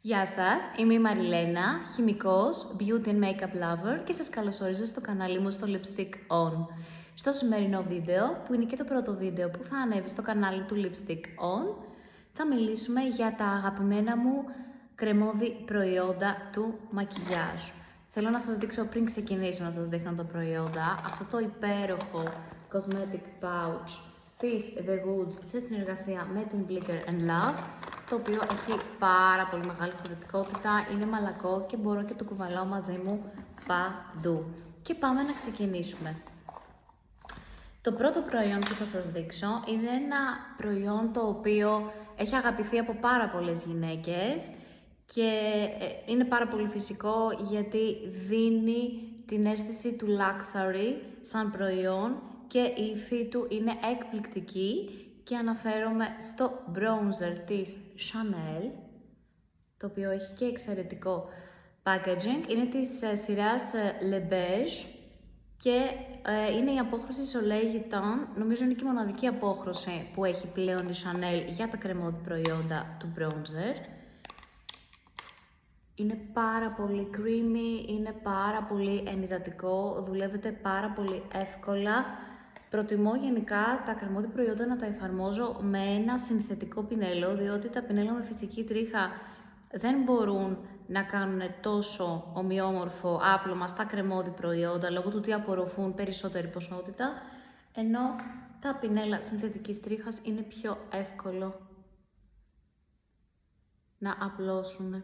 Γεια σας, είμαι η Μαριλένα, χημικός, beauty and makeup lover και σας καλωσορίζω στο κανάλι μου στο Lipstick On. Στο σημερινό βίντεο, που είναι και το πρώτο βίντεο που θα ανέβει στο κανάλι του Lipstick On, θα μιλήσουμε για τα αγαπημένα μου κρεμώδη προϊόντα του μακιγιάζ. Θέλω να σας δείξω πριν ξεκινήσω να σας δείχνω τα προϊόντα, αυτό το υπέροχο cosmetic pouch της The Goods σε συνεργασία με την Blicker Love, το οποίο έχει πάρα πολύ μεγάλη χωρητικότητα, είναι μαλακό και μπορώ και το κουβαλάω μαζί μου παντού. Και πάμε να ξεκινήσουμε. Το πρώτο προϊόν που θα σας δείξω είναι ένα προϊόν το οποίο έχει αγαπηθεί από πάρα πολλές γυναίκες και είναι πάρα πολύ φυσικό γιατί δίνει την αίσθηση του luxury σαν προϊόν και η υφή του είναι εκπληκτική και αναφέρομαι στο bronzer της Chanel, το οποίο έχει και εξαιρετικό packaging, είναι της σειράς Le Beige και είναι η απόχρωση Soleil Gitane, νομίζω είναι και η μοναδική απόχρωση που έχει πλέον η Chanel για τα κρεμώδη προϊόντα του bronzer. Είναι πάρα πολύ creamy, είναι πάρα πολύ ενυδατικό, δουλεύεται πάρα πολύ εύκολα. Προτιμώ γενικά τα κρεμώδη προϊόντα να τα εφαρμόζω με ένα συνθετικό πινέλο, διότι τα πινέλα με φυσική τρίχα δεν μπορούν να κάνουν τόσο ομοιόμορφο άπλωμα στα κρεμώδη προϊόντα, λόγω του ότι απορροφούν περισσότερη ποσότητα, ενώ τα πινέλα συνθετικής τρίχας είναι πιο εύκολο να απλώσουν.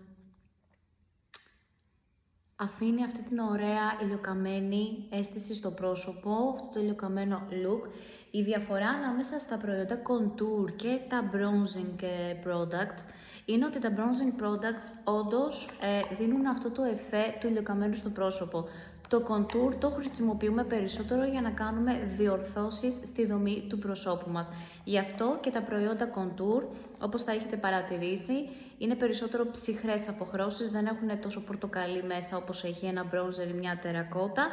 Αφήνει αυτή την ωραία ηλιοκαμένη αίσθηση στο πρόσωπο, αυτό το ηλιοκαμένο look. Η διαφορά ανάμεσα στα προϊόντα contour και τα bronzing products είναι ότι τα bronzing products όντως δίνουν αυτό το εφέ του ηλιοκαμένου στο πρόσωπο. Το contour το χρησιμοποιούμε περισσότερο για να κάνουμε διορθώσεις στη δομή του προσώπου μας. Γι' αυτό και τα προϊόντα contour, όπως θα έχετε παρατηρήσει, είναι περισσότερο ψυχρές αποχρώσεις, δεν έχουν τόσο πορτοκαλί μέσα όπως έχει ένα bronzer ή μια τερακότα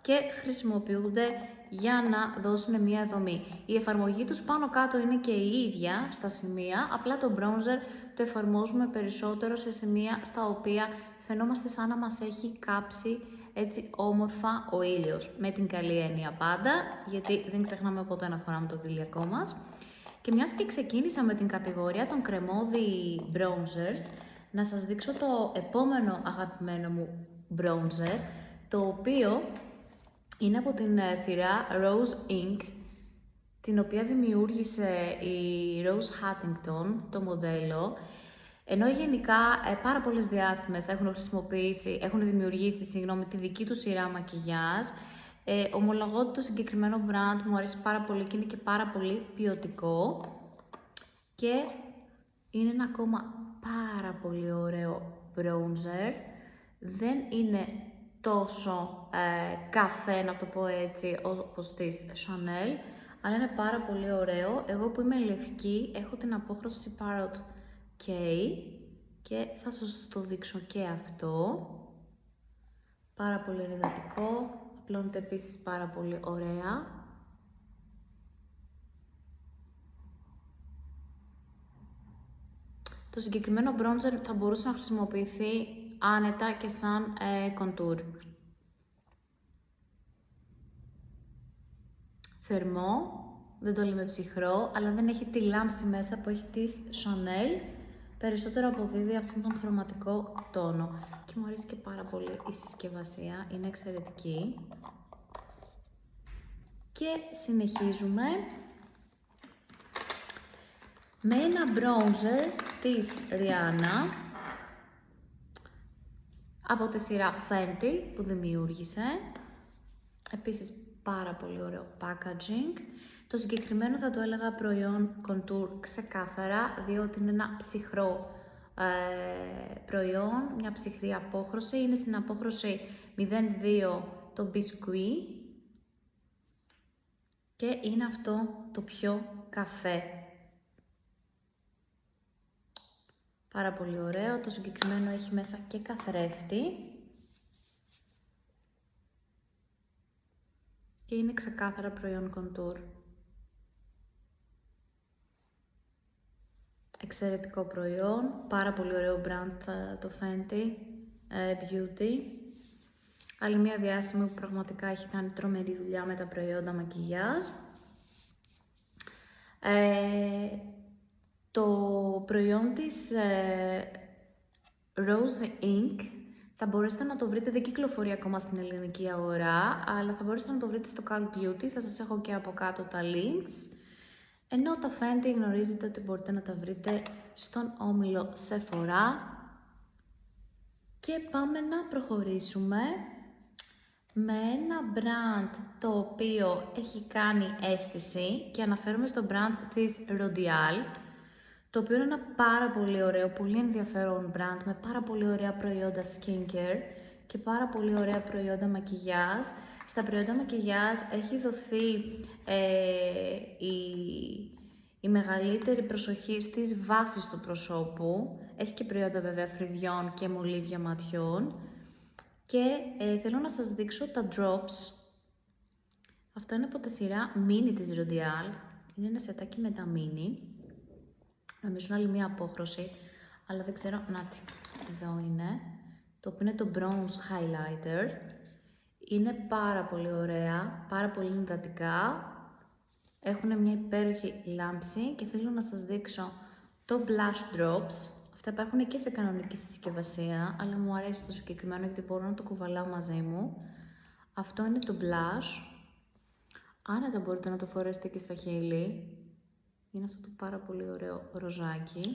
και χρησιμοποιούνται για να δώσουν μια δομή. Η εφαρμογή τους πάνω κάτω είναι και η ίδια στα σημεία, απλά το bronzer το εφαρμόζουμε περισσότερο σε σημεία στα οποία φαινόμαστε σαν να μας έχει κάψει έτσι όμορφα ο ήλιος. Με την καλή έννοια πάντα, γιατί δεν ξεχνάμε ποτέ να φοράμε το δηλιακό μας. Και μιας και ξεκίνησα με την κατηγορία των κρεμώδη bronzers, να σας δείξω το επόμενο αγαπημένο μου bronzer, το οποίο είναι από την σειρά Rose Inc, την οποία δημιούργησε η Rose Huntington, το μοντέλο, ενώ γενικά πάρα πολλές διάσημες έχουν δημιουργήσει τη δική του σειρά μακιγιάζ. Ομολογώ ότι το συγκεκριμένο brand μου αρέσει πάρα πολύ και είναι και πάρα πολύ ποιοτικό και είναι ένα ακόμα πάρα πολύ ωραίο bronzer. Δεν είναι τόσο καφέ, να το πω έτσι, όπως της Chanel, αλλά είναι πάρα πολύ ωραίο. Εγώ που είμαι λευκή έχω την απόχρωση Parrot K και θα σας το δείξω και αυτό. Πάρα πολύ ενυδατικό, απλώνεται επίσης πάρα πολύ ωραία. Το συγκεκριμένο bronzer θα μπορούσε να χρησιμοποιηθεί άνετα και σαν contour. Θερμό, δεν το λέμε ψυχρό, αλλά δεν έχει τη λάμψη μέσα που έχει της Chanel. Περισσότερο αποδίδει αυτόν τον χρωματικό τόνο. Και μου αρέσει και πάρα πολύ η συσκευασία, είναι εξαιρετική. Και συνεχίζουμε με ένα bronzer της Rihanna από τη σειρά Fenty που δημιούργησε. Επίσης πάρα πολύ ωραίο packaging. Το συγκεκριμένο θα το έλεγα προϊόν contour ξεκάθαρα, διότι είναι ένα ψυχρό προϊόν, μια ψυχρή απόχρωση. Είναι στην απόχρωση 02 το biscuit και είναι αυτό το πιο καφέ. Πάρα πολύ ωραίο. Το συγκεκριμένο έχει μέσα και καθρέφτη και είναι ξεκάθαρα προϊόν contour. Εξαιρετικό προϊόν, πάρα πολύ ωραίο brand το Fenty Beauty. Άλλη μια διάσημη που πραγματικά έχει κάνει τρομερή δουλειά με τα προϊόντα μακιγιάζ. Το προϊόν της Rose Ink θα μπορέσετε να το βρείτε, δεν κυκλοφορεί ακόμα στην ελληνική αγορά, αλλά θα μπορέσετε να το βρείτε στο Cult Beauty, θα σας έχω και από κάτω τα links. Ενώ τα Fenty γνωρίζετε ότι μπορείτε να τα βρείτε στον όμιλο Sephora. Και πάμε να προχωρήσουμε με ένα brand το οποίο έχει κάνει αίσθηση και αναφέρομαι στο brand της Rodial, το οποίο είναι ένα πάρα πολύ ωραίο, πολύ ενδιαφέρον brand με πάρα πολύ ωραία προϊόντα skincare και πάρα πολύ ωραία προϊόντα μακιγιάζ. Στα προϊόντα μακιγιάζ έχει δοθεί η μεγαλύτερη προσοχή στις βάσεις του προσώπου. Έχει και προϊόντα βέβαια φρυδιών και μολύβια ματιών. Και θέλω να σας δείξω τα drops. Αυτό είναι από τη σειρά mini της Rodial. Είναι ένα σετάκι με τα mini. Νομίζω είναι άλλη μία απόχρωση, αλλά δεν ξέρω. Νάτι, εδώ είναι. Το οποίο είναι το bronze highlighter. Είναι πάρα πολύ ωραία, πάρα πολύ εντατικά. Έχουν μια υπέροχη λάμψη και θέλω να σας δείξω το blush drops. Αυτά υπάρχουν και σε κανονική συσκευασία, αλλά μου αρέσει το συγκεκριμένο γιατί μπορώ να το κουβαλάω μαζί μου. Αυτό είναι το blush. Άνετα μπορείτε να το φορέσετε και στα χείλη. Είναι αυτό το πάρα πολύ ωραίο ροζάκι.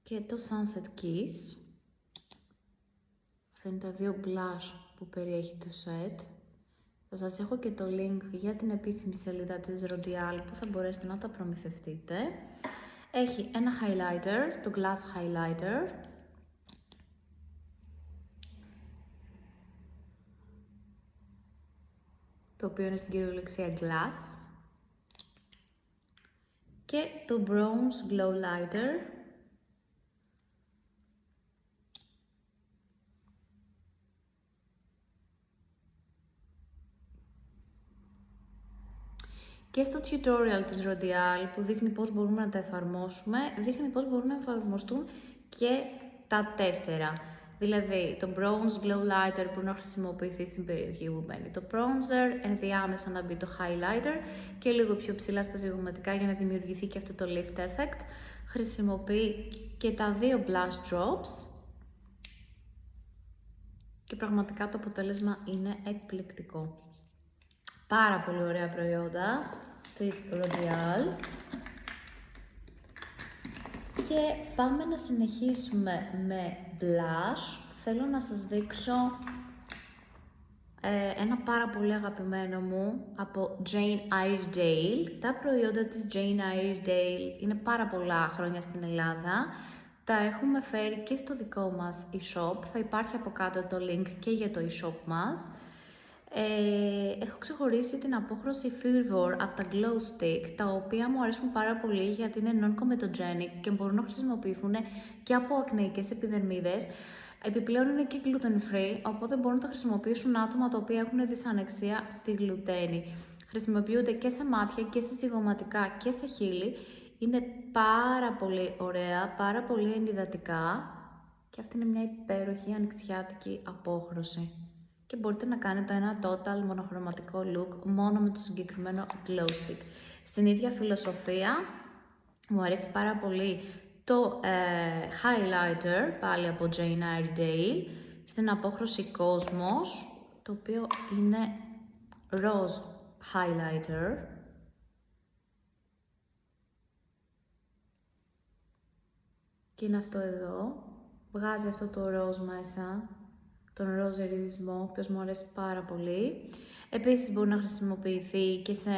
Και το Sunset Kiss. Αυτά είναι τα δύο blush που περιέχει το set. Θα σας έχω και το link για την επίσημη σελίδα της Rodial που θα μπορέσετε να τα προμηθευτείτε. Έχει ένα highlighter, το Glass Highlighter. Το οποίο είναι στην κυριολεξία Glass. Και το Bronze Glow Lighter. Και στο tutorial της Rodial που δείχνει πώς μπορούμε να τα εφαρμόσουμε, δείχνει πώς μπορούν να εφαρμοστούν και τα 4. Δηλαδή το Bronze Glow Lighter που να χρησιμοποιηθεί στην περιοχή που μπαίνει το bronzer, ενδιάμεσα να μπει το highlighter και λίγο πιο ψηλά στα ζυγωματικά για να δημιουργηθεί και αυτό το lift effect. Χρησιμοποιεί και τα δύο blush drops και πραγματικά το αποτέλεσμα είναι εκπληκτικό. Πάρα πολύ ωραία προϊόντα της Rodial. Και πάμε να συνεχίσουμε με blush. Θέλω να σας δείξω ένα πάρα πολύ αγαπημένο μου από Jane Iredale. Τα προϊόντα της Jane Iredale είναι πάρα πολλά χρόνια στην Ελλάδα. Τα έχουμε φέρει και στο δικό μας e-shop. Θα υπάρχει από κάτω το link και για το e-shop μας. Έχω ξεχωρίσει την απόχρωση Fervor από τα Glow Stick, τα οποία μου αρέσουν πάρα πολύ γιατί είναι non-comedogenic και μπορούν να χρησιμοποιηθούν και από ακνεϊκές επιδερμίδες. Επιπλέον είναι και gluten free, οπότε μπορούν να τα χρησιμοποιήσουν άτομα τα οποία έχουν δυσανεξία στη γλουτένη. Χρησιμοποιούνται και σε μάτια και σε ζυγωματικά και σε χείλη. Είναι πάρα πολύ ωραία, πάρα πολύ ενυδατικά και αυτή είναι μια υπέροχη ανοιξιάτικη απόχρωση. Και μπορείτε να κάνετε ένα total μονοχρωματικό look μόνο με το συγκεκριμένο glow stick. Στην ίδια φιλοσοφία μου αρέσει πάρα πολύ το highlighter, πάλι από Jane Iredale, στην απόχρωση Cosmos, το οποίο είναι rose highlighter. Και είναι αυτό εδώ, βγάζει αυτό το rose μέσα, τον ροζ εριδισμό, ο οποίος μου αρέσει πάρα πολύ. Επίσης μπορεί να χρησιμοποιηθεί και σε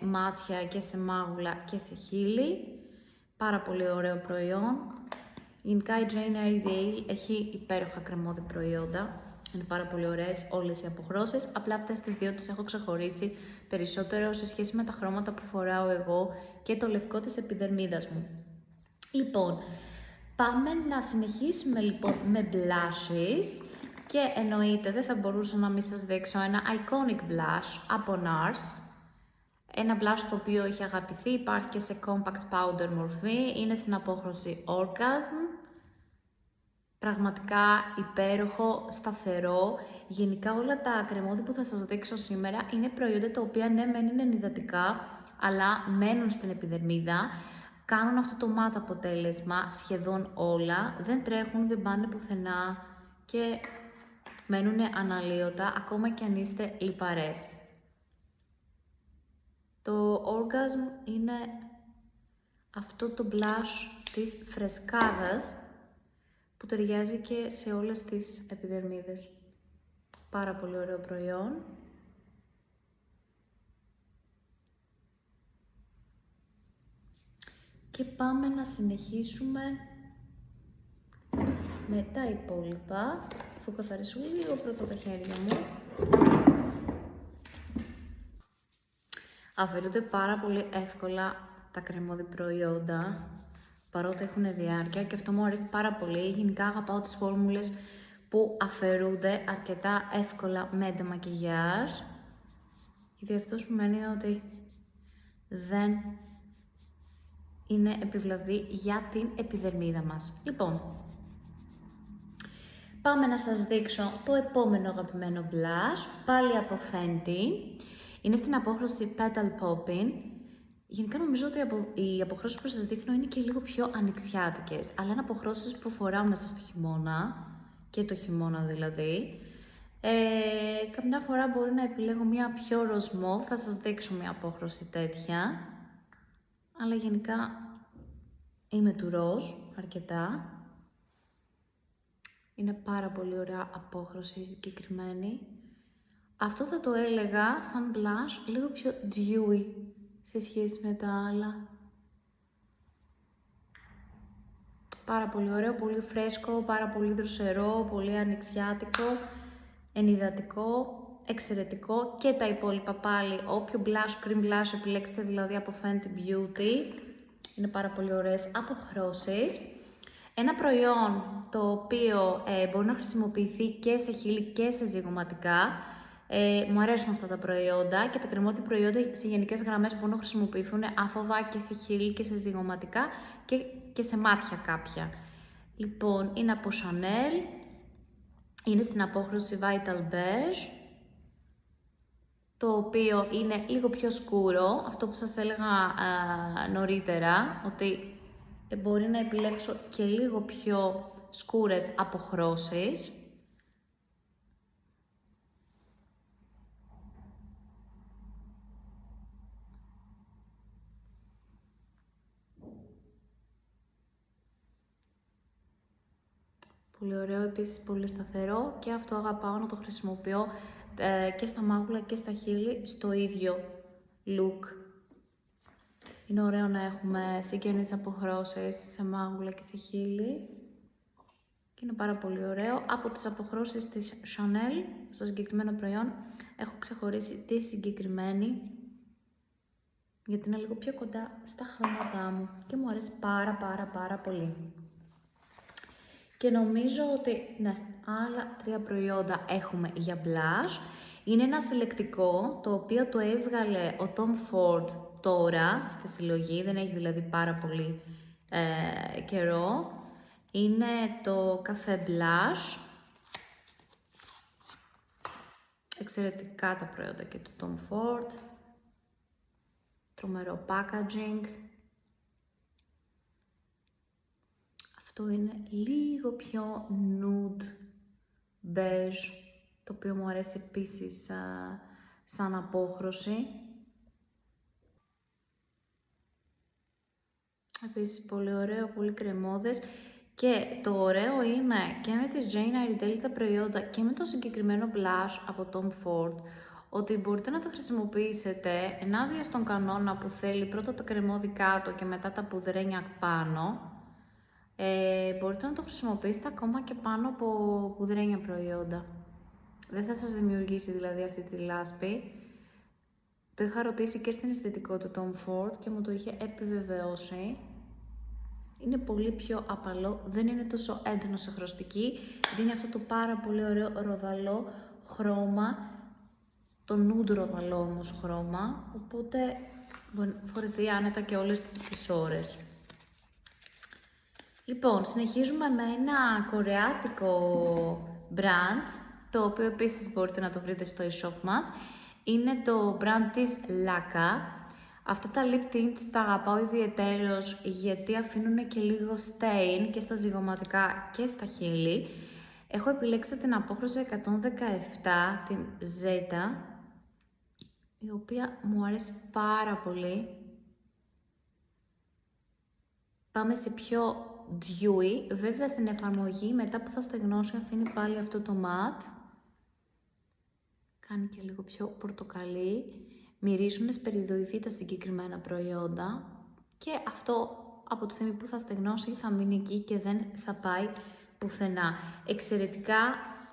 μάτια και σε μάγουλα και σε χείλη. Πάρα πολύ ωραίο προϊόν. Γενικά η Jane Iredale έχει υπέροχα κρεμώδη προϊόντα. Είναι πάρα πολύ ωραίες όλες οι αποχρώσεις. Απλά αυτές τις δύο τις έχω ξεχωρίσει περισσότερο σε σχέση με τα χρώματα που φοράω εγώ και το λευκό της επιδερμίδας μου. Λοιπόν, πάμε να συνεχίσουμε λοιπόν με blushes. Και εννοείται δεν θα μπορούσα να μην σας δείξω ένα iconic blush από NARS. Ένα blush το οποίο έχει αγαπηθεί, υπάρχει και σε compact powder μορφή, είναι στην απόχρωση Orgasm. Πραγματικά υπέροχο, σταθερό. Γενικά όλα τα κρεμόδι που θα σας δείξω σήμερα είναι προϊόντα τα οποία ναι μεν είναι ενυδατικά, αλλά μένουν στην επιδερμίδα. Κάνουν αυτό το matte αποτέλεσμα σχεδόν όλα, δεν τρέχουν, δεν πάνε πουθενά και μένουν αναλύωτα ακόμα και αν είστε λιπαρές. Το Orgasm είναι αυτό το blush της φρεσκάδας που ταιριάζει και σε όλες τις επιδερμίδες. Πάρα πολύ ωραίο προϊόν. Και πάμε να συνεχίσουμε με τα υπόλοιπα. Θα καθαρίσω λίγο πρώτα τα χέρια μου. Αφαιρούνται πάρα πολύ εύκολα τα κρεμόδι προϊόντα, παρότι έχουν διάρκεια και αυτό μου αρέσει πάρα πολύ. Γενικά αγαπάω τις φόρμουλες που αφαιρούνται αρκετά εύκολα με ντεμακιγιάζ, γιατί αυτό σημαίνει ότι δεν είναι επιβλαβή για την επιδερμίδα μας. Λοιπόν, πάμε να σας δείξω το επόμενο αγαπημένο blush, πάλι από Fenty. Είναι στην απόχρωση Petal Popping. Γενικά νομίζω ότι οι αποχρώσεις που σας δείχνω είναι και λίγο πιο ανοιξιάτικες, αλλά είναι αποχρώσεις που φοράω μέσα στο χειμώνα, και το χειμώνα δηλαδή. Καμιά φορά μπορεί να επιλέγω μια πιο ροσμό, θα σας δείξω μια απόχρωση τέτοια, αλλά γενικά είμαι του ροζ αρκετά. Είναι πάρα πολύ ωραία απόχρωση συγκεκριμένη. Αυτό θα το έλεγα σαν blush λίγο πιο dewy σε σχέση με τα άλλα. Πάρα πολύ ωραίο, πολύ φρέσκο, πάρα πολύ δροσερό, πολύ ανοιξιάτικο, ενυδατικό, εξαιρετικό. Και τα υπόλοιπα πάλι, όποιο blush, cream blush επιλέξετε δηλαδή από Fenty Beauty, είναι πάρα πολύ ωραίες αποχρώσεις. Ένα προϊόν το οποίο μπορεί να χρησιμοποιηθεί και σε χείλη και σε ζυγωματικά. Μου αρέσουν αυτά τα προϊόντα και τα κρεμόδι προϊόντα σε γενικές γραμμές μπορούν να χρησιμοποιηθούν άφοβα και σε χείλη και σε ζυγωματικά και σε μάτια κάποια. Λοιπόν, είναι από Chanel, είναι στην απόχρωση Vital Beige, το οποίο είναι λίγο πιο σκούρο, αυτό που σας έλεγα νωρίτερα, ότι μπορεί να επιλέξω και λίγο πιο σκούρες αποχρώσεις. Πολύ ωραίο, επίσης πολύ σταθερό και αυτό αγαπάω να το χρησιμοποιώ και στα μάγουλα και στα χείλη στο ίδιο look. Είναι ωραίο να έχουμε συγγενείς αποχρώσεις σε μάγουλα και σε χείλη και είναι πάρα πολύ ωραίο. Από τις αποχρώσεις της Chanel, στο συγκεκριμένο προϊόν, έχω ξεχωρίσει τη συγκεκριμένη, γιατί είναι λίγο πιο κοντά στα χρώματά μου και μου αρέσει πάρα πολύ. Και νομίζω ότι, ναι, άλλα 3 προϊόντα έχουμε για blush. Είναι ένα συλλεκτικό, το οποίο το έβγαλε ο Tom Ford τώρα στη συλλογή, δεν έχει δηλαδή πάρα πολύ καιρό. Είναι το Café Blush. Εξαιρετικά τα προϊόντα και του Tom Ford. Τρομερό packaging. Αυτό είναι λίγο πιο nude beige, το οποίο μου αρέσει επίσης σαν απόχρωση. Επίσης πολύ ωραίο, πολύ κρεμώδες. Και το ωραίο είναι και με τις Jane Iredale τα προϊόντα και με το συγκεκριμένο blush από Tom Ford, ότι μπορείτε να το χρησιμοποιήσετε ενάντια στον κανόνα που θέλει πρώτα το κρεμόδι κάτω και μετά τα πουδρένια πάνω. Μπορείτε να το χρησιμοποιήσετε ακόμα και πάνω από πουδρένια προϊόντα. Δεν θα σας δημιουργήσει δηλαδή αυτή τη λάσπη. Το είχα ρωτήσει και στην αισθητικό του Tom Ford και μου το είχε επιβεβαιώσει. είναι πολύ πιο απαλό, δεν είναι τόσο έντονο σε χρωστική, δίνει αυτό το πάρα πολύ ωραίο ροδαλό χρώμα, το nude ροδαλό όμως χρώμα, οπότε μπορεί να φορεθεί άνετα και όλες τις ώρες. Λοιπόν, συνεχίζουμε με ένα κορεάτικο brand, το οποίο επίσης μπορείτε να το βρείτε στο e-shop μας. Είναι το brand της Laka. Αυτά τα lip tints τα αγαπάω ιδιαιτέρως γιατί αφήνουν και λίγο stain και στα ζυγωματικά και στα χείλη. Έχω επιλέξει την απόχρωση 117, την Zeta, η οποία μου αρέσει πάρα πολύ. Πάμε σε πιο dewy, βέβαια στην εφαρμογή μετά που θα στεγνώσει αφήνει πάλι αυτό το matte. Κάνει και λίγο πιο πορτοκαλί. Μυρίζουν σπεριδοειδή τα συγκεκριμένα προϊόντα και αυτό από τη στιγμή που θα στεγνώσει θα μείνει εκεί και δεν θα πάει πουθενά. Εξαιρετικά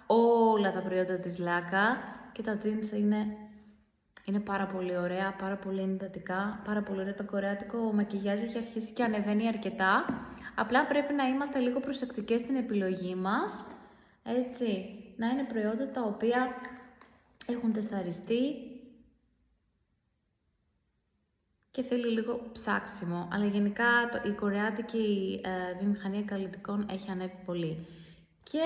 όλα τα προϊόντα της Laka και τα tints είναι πάρα πολύ ωραία, πάρα πολύ ενυδατικά, πάρα πολύ ωραία. Το κορεάτικο μακιγιάζ έχει αρχίσει και ανεβαίνει αρκετά. Απλά πρέπει να είμαστε λίγο προσεκτικές στην επιλογή μας, έτσι, να είναι προϊόντα τα οποία έχουν τεσταριστεί και θέλει λίγο ψάξιμο. Αλλά γενικά η κορεάτικη βιομηχανία καλλιτικών έχει ανέβει πολύ. Και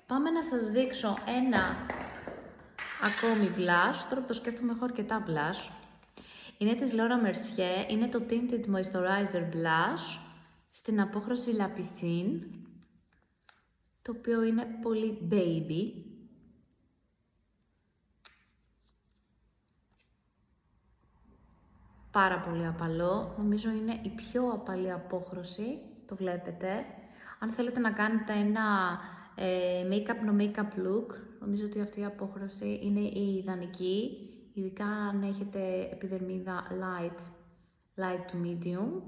πάμε να σας δείξω ένα ακόμη blush. Τώρα που το σκέφτομαι έχω αρκετά blush. Είναι της Laura Mercier, είναι το Tinted Moisturizer Blush στην απόχρωση La Piscine, το οποίο είναι πολύ baby. Πάρα πολύ απαλό, νομίζω είναι η πιο απαλή απόχρωση, το βλέπετε. Αν θέλετε να κάνετε ένα make-up no make-up look, νομίζω ότι αυτή η απόχρωση είναι η ιδανική, ειδικά αν έχετε επιδερμίδα light to medium.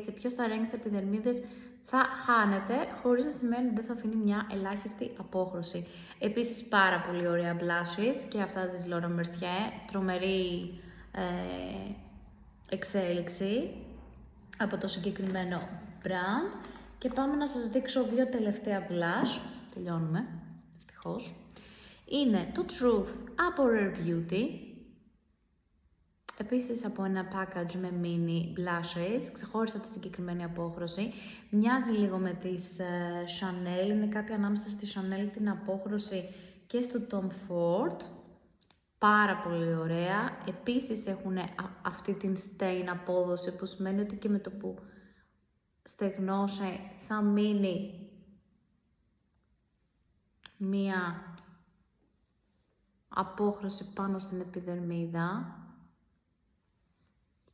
Σε πιο σταρέγγιες επιδερμίδες θα χάνετε, χωρίς να σημαίνει ότι δεν θα αφήνει μια ελάχιστη απόχρωση. Επίσης πάρα πολύ ωραία blushes και αυτά της Laura Mercier, τρομερή εξέλιξη από το συγκεκριμένο brand. Και πάμε να σας δείξω δύο τελευταία blush, τελειώνουμε, ευτυχώς. Είναι το Truth από Rare Beauty, επίσης από ένα package με mini blushes, ξεχώρισα τη συγκεκριμένη απόχρωση. Μοιάζει λίγο με τις Chanel, είναι κάτι ανάμεσα στη Chanel την απόχρωση και στο Tom Ford. Πάρα πολύ ωραία. Επίσης έχουν αυτή την stain απόδοση που σημαίνει ότι και με το που στεγνώσει θα μείνει μία απόχρωση πάνω στην επιδερμίδα.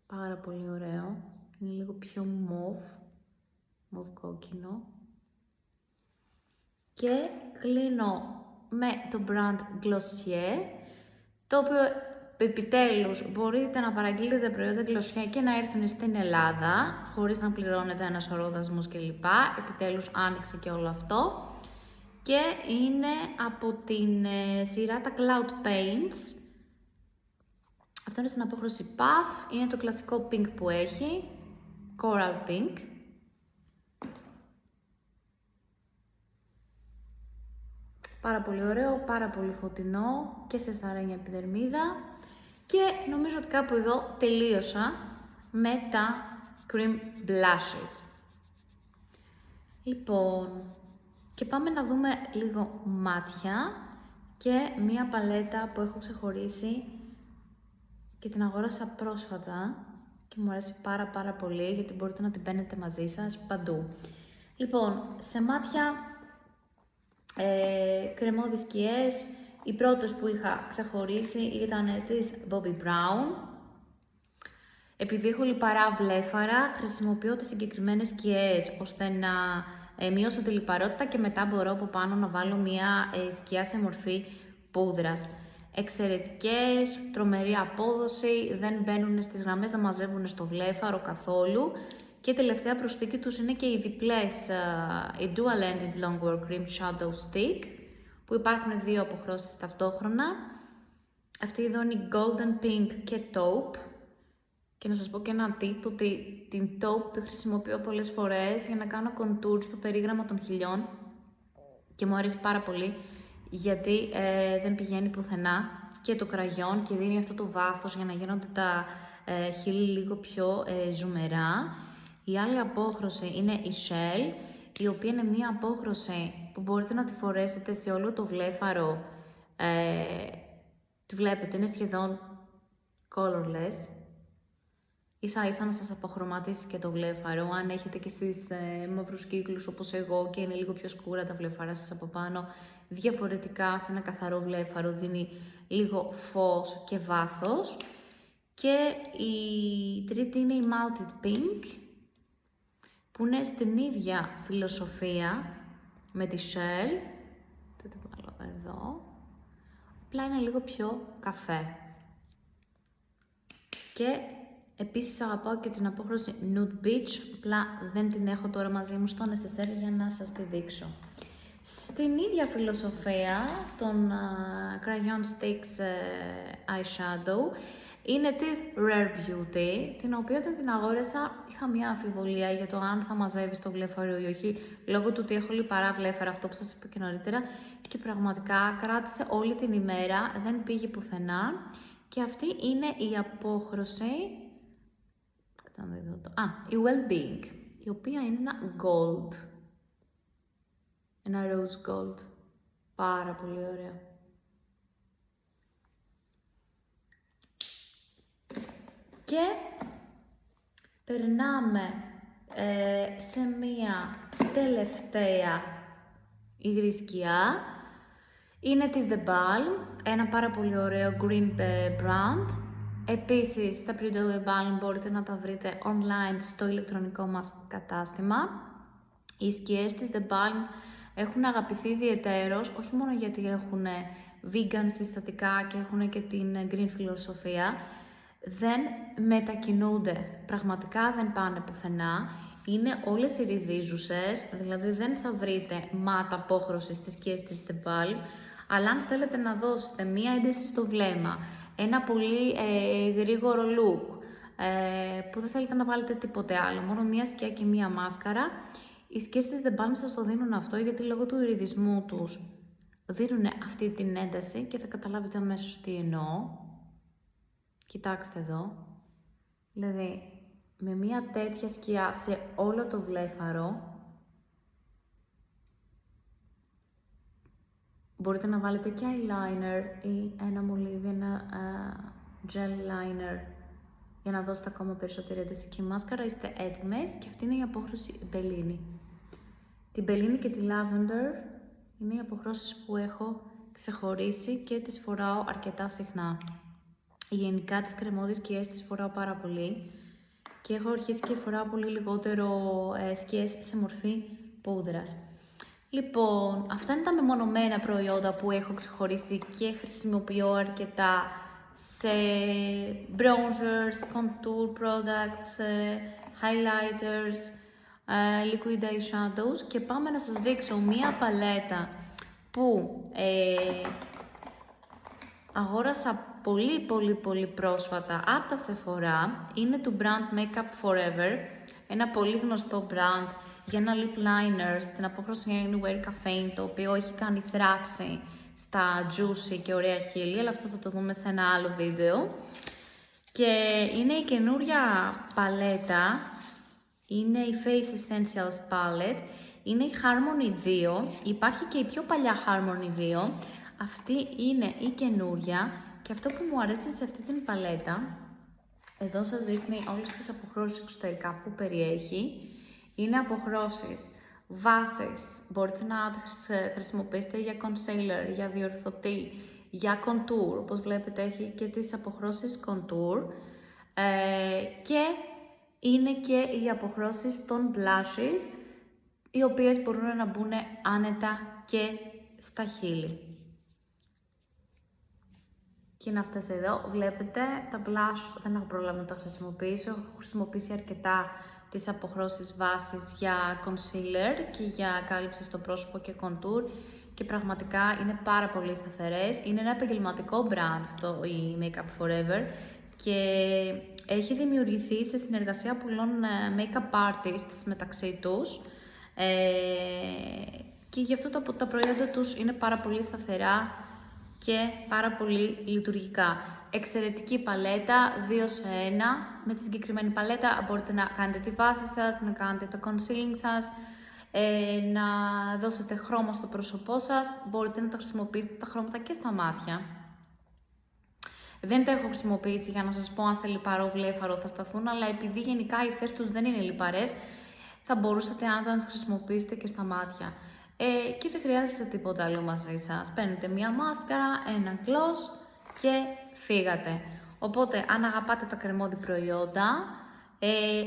Πάρα πολύ ωραίο. Είναι λίγο πιο μοβ κόκκινο. Και κλείνω με το brand Glossier, το οποίο επιτέλους μπορείτε να παραγγείλετε προϊόντα Glossier και να έρθουν στην Ελλάδα, χωρίς να πληρώνετε ένα σωρό δασμούς κλπ. Επιτέλους άνοιξε και όλο αυτό. Και είναι από την σειρά τα Cloud Paints. Αυτό είναι στην απόχρωση Puff, είναι το κλασικό pink που έχει, Coral Pink. Πάρα πολύ ωραίο, πάρα πολύ φωτεινό και σε σταρένια επιδερμίδα. Και νομίζω ότι κάπου εδώ τελείωσα με τα cream blushes. Λοιπόν, και πάμε να δούμε λίγο μάτια και μία παλέτα που έχω ξεχωρίσει και την αγόρασα πρόσφατα και μου αρέσει πάρα πολύ γιατί μπορείτε να την παίρνετε μαζί σας παντού. Λοιπόν, σε μάτια κρεμώδεις σκιές, οι πρώτες που είχα ξεχωρίσει ήταν της Bobbi Brown. Επειδή έχω λιπαρά βλέφαρα, χρησιμοποιώ τις συγκεκριμένες σκιές ώστε να μειώσω τη λιπαρότητα και μετά μπορώ από πάνω να βάλω μια σκιά σε μορφή πούδρας. Εξαιρετικές, τρομερή απόδοση, δεν μπαίνουν στις γραμμές, δεν μαζεύουν στο βλέφαρο καθόλου. Και η τελευταία προσθήκη τους είναι και οι διπλές, η Dual Ended Longwear Cream Shadow Stick, που υπάρχουν δύο αποχρώσεις ταυτόχρονα. Αυτή εδώ είναι η Golden Pink και Taupe. Και να σας πω και ένα tip, ότι την taupe τη χρησιμοποιώ πολλές φορές για να κάνω contour στο περίγραμμα των χιλιών και μου αρέσει πάρα πολύ γιατί δεν πηγαίνει πουθενά και το κραγιόν και δίνει αυτό το βάθος για να γίνονται τα χείλη λίγο πιο ζουμερά. Η άλλη απόχρωση είναι η Shell, η οποία είναι μία απόχρωση που μπορείτε να τη φορέσετε σε όλο το βλέφαρο. Τη βλέπετε, είναι σχεδόν colorless. Ίσα ίσα να σας αποχρωματίσει και το βλέφαρο, αν έχετε και εσείς μαύρους κύκλους όπως εγώ και είναι λίγο πιο σκούρα τα βλεφαρά σας από πάνω. Διαφορετικά σε ένα καθαρό βλέφαρο δίνει λίγο φως και βάθος. Και η τρίτη είναι η Malted Pink, που είναι στην ίδια φιλοσοφία με τη Shell. Θα το βάλω εδώ. Απλά είναι λίγο πιο καφέ. Και επίσης αγαπάω και την απόχρωση Nude Beach, απλά δεν την έχω τώρα μαζί μου στο necessaire για να σας τη δείξω. Στην ίδια φιλοσοφία των Crayon Sticks Eyeshadow είναι της Rare Beauty, την οποία όταν την αγόρασα είχα μια αμφιβολία για το αν θα μαζεύει στο βλέφαρο ή όχι, λόγω του ότι έχω λιπαρά βλέφαρα, αυτό που σας είπα και νωρίτερα, και πραγματικά κράτησε όλη την ημέρα, δεν πήγε πουθενά. Και αυτή είναι η απόχρωση, η Well-Being, η οποία είναι ένα gold, ένα rose gold, πάρα πολύ ωραίο. Και περνάμε σε μία τελευταία υγρή σκιά. Είναι της The Balm, ένα πάρα πολύ ωραίο green brand. Επίσης, τα προϊόντα The Balm μπορείτε να τα βρείτε online στο ηλεκτρονικό μας κατάστημα. Οι σκιές της The Balm έχουν αγαπηθεί ιδιαιτέρως, όχι μόνο γιατί έχουν vegan συστατικά και έχουν και την green φιλοσοφία. Δεν μετακινούνται, πραγματικά δεν πάνε πουθενά. Είναι όλες ιριδίζουσες, δηλαδή δεν θα βρείτε μάτα απόχρωση στις σκιές της The Balm. Αλλά αν θέλετε να δώσετε μία ένταση στο βλέμμα, ένα πολύ γρήγορο look, που δεν θέλετε να βάλετε τίποτε άλλο, μόνο μία σκιά και μία μάσκαρα, οι σκιές της The Balm σας το δίνουν αυτό, γιατί λόγω του ιριδισμού τους δίνουν αυτή την ένταση και θα καταλάβετε αμέσως τι εννοώ. Κοιτάξτε εδώ, δηλαδή με μία τέτοια σκιά σε όλο το βλέφαρο, μπορείτε να βάλετε και eyeliner ή ένα μολύβι, ένα gel liner για να δώσετε ακόμα περισσότερη ένταση και μάσκαρα. Είστε έτοιμες και αυτή είναι η απόχρωση Bellini. Την Bellini και τη Lavender είναι οι αποχρώσεις που έχω ξεχωρίσει και τις φοράω αρκετά συχνά. Γενικά τις κρεμώδεις σκιές τις φοράω πάρα πολύ και έχω αρχίσει και φοράω πολύ λιγότερο σκιές σε μορφή πούδρας. Λοιπόν, αυτά είναι τα μεμονωμένα προϊόντα που έχω ξεχωρίσει και χρησιμοποιώ αρκετά σε bronzers, contour products, highlighters, liquid eyeshadows, και πάμε να σας δείξω μία παλέτα που αγόρασα πολύ πρόσφατα από τα Sephora. Είναι του brand Makeup Forever, ένα πολύ γνωστό brand για ένα lip liner στην απόχρωση Anywhere Caffeine, το οποίο έχει κάνει θράψη στα juicy και ωραία χείλη, αλλά αυτό θα το δούμε σε ένα άλλο βίντεο. Και είναι η καινούρια παλέτα, είναι η Face Essentials Palette, είναι η Harmony 2, υπάρχει και η πιο παλιά Harmony 2, αυτή είναι η καινούρια, και αυτό που μου αρέσει σε αυτή την παλέτα, εδώ σας δείχνει όλες τις αποχρώσεις εξωτερικά που περιέχει. Είναι αποχρώσεις, βάσεις, μπορείτε να τις χρησιμοποιήσετε για concealer, για διορθωτή, για contour. Όπως βλέπετε έχει και τις αποχρώσεις contour και είναι και οι αποχρώσεις των blushes, οι οποίες μπορούν να μπουν άνετα και στα χείλη. Και είναι αυτές εδώ, βλέπετε, τα blush δεν έχω πρόβλημα να τα χρησιμοποιήσω, έχω χρησιμοποιήσει αρκετά τις αποχρώσεις βάσης για concealer και για κάλυψη στο πρόσωπο και contour και πραγματικά είναι πάρα πολύ σταθερές. Είναι ένα επαγγελματικό brand αυτό, η Makeup Forever, και έχει δημιουργηθεί σε συνεργασία πολλών make-up artists μεταξύ τους και γι' αυτό τα προϊόντα τους είναι πάρα πολύ σταθερά και πάρα πολύ λειτουργικά. Εξαιρετική παλέτα, 2 σε 1. Με τη συγκεκριμένη παλέτα μπορείτε να κάνετε τη βάση σας, να κάνετε το concealing σας, να δώσετε χρώμα στο πρόσωπό σας, μπορείτε να τα χρησιμοποιήσετε τα χρώματα και στα μάτια. Δεν τα έχω χρησιμοποιήσει για να σας πω αν σε λιπαρό βλέφαρο θα σταθούν, αλλά επειδή γενικά οι υφές τους δεν είναι λιπαρές, θα μπορούσατε να τις χρησιμοποιήσετε και στα μάτια. Και δεν χρειάζεται τίποτα άλλο μαζί σας. Παίρνετε μία μάσκαρα, ένα gloss και φύγατε. Οπότε, αν αγαπάτε τα κρεμόδι προϊόντα,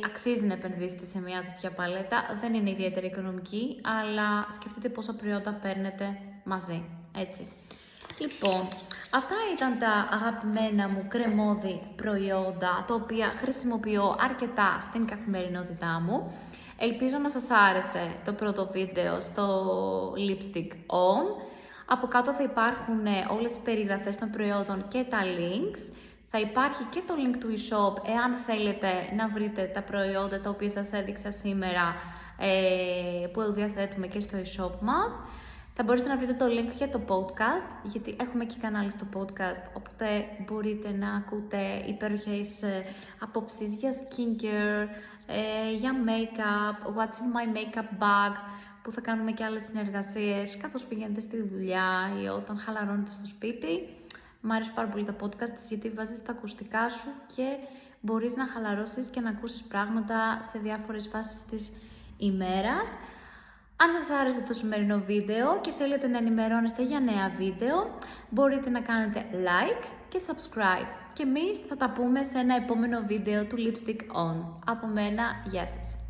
αξίζει να επενδύσετε σε μια τέτοια παλέτα. Δεν είναι ιδιαίτερα οικονομική, αλλά σκεφτείτε πόσα προϊόντα παίρνετε μαζί. Έτσι. Λοιπόν, αυτά ήταν τα αγαπημένα μου κρεμόδι προϊόντα, τα οποία χρησιμοποιώ αρκετά στην καθημερινότητά μου. Ελπίζω να σας άρεσε το πρώτο βίντεο στο Lipstick On. Από κάτω θα υπάρχουν όλες οι περιγραφές των προϊόντων και τα links. Θα υπάρχει και το link του e-shop εάν θέλετε να βρείτε τα προϊόντα τα οποία σας έδειξα σήμερα που διαθέτουμε και στο e-shop μας. Θα μπορείτε να βρείτε το link για το podcast, γιατί έχουμε και κανάλι στο podcast, οπότε μπορείτε να ακούτε υπέροχες απόψεις για skincare, για make-up, what's in my makeup bag, που θα κάνουμε και άλλες συνεργασίες καθώς πηγαίνετε στη δουλειά ή όταν χαλαρώνετε στο σπίτι. Μ' αρέσουν πάρα πολύ τα podcast, γιατί βάζεις τα ακουστικά σου και μπορείς να χαλαρώσεις και να ακούσεις πράγματα σε διάφορες φάσεις της ημέρας. Αν σας άρεσε το σημερινό βίντεο και θέλετε να ενημερώνεστε για νέα βίντεο, μπορείτε να κάνετε like και subscribe. Και εμείς θα τα πούμε σε ένα επόμενο βίντεο του Lipstick On. Από μένα, γεια σας!